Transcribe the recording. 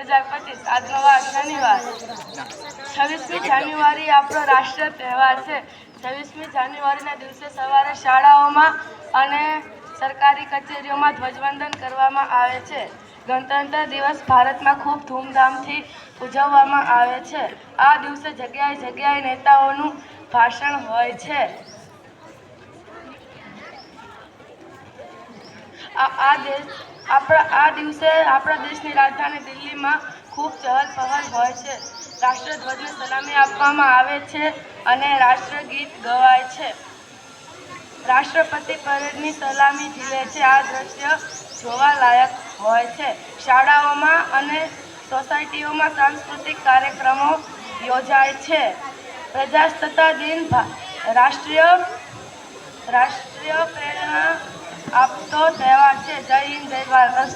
2025 આજનો વાર શનિવાર 26મી જાન્યુઆરી આપણો રાષ્ટ્રીય તહેવાર છે। 26મી જાન્યુઆરીના દિવસે સવારે શાળાઓમાં અને સરકારી કચેરીઓમાં ધ્વજવંદન કરવામાં આવે છે। ગણતંત્ર દિવસ ભારતમાં ખૂબ ધૂમધામથી ઉજવવામાં આવે છે। આ દિવસે જગ્યાએ જગ્યાએ નેતાઓનું ભાષણ હોય છે। આ દિવસે આપણા દેશની રાજધાની દિલ્હીમાં ખૂબ ચહલ પહલ હોય છે। રાષ્ટ્રધ્વજને સલામી આપવામાં આવે છે અને રાષ્ટ્રગીત ગવાય છે। રાષ્ટ્રપતિ પરેડની સલામી ઝીલે છે। આ દ્રશ્ય જોવાલાયક હોય છે। શાળાઓમાં અને સોસાયટીઓમાં સાંસ્કૃતિક કાર્યક્રમો યોજાય છે। પ્રજાસત્તાક દિન રાષ્ટ્રીય પ્રેરણા આપતો તહેવાર છે। જય હિન્દ, જય ભારત।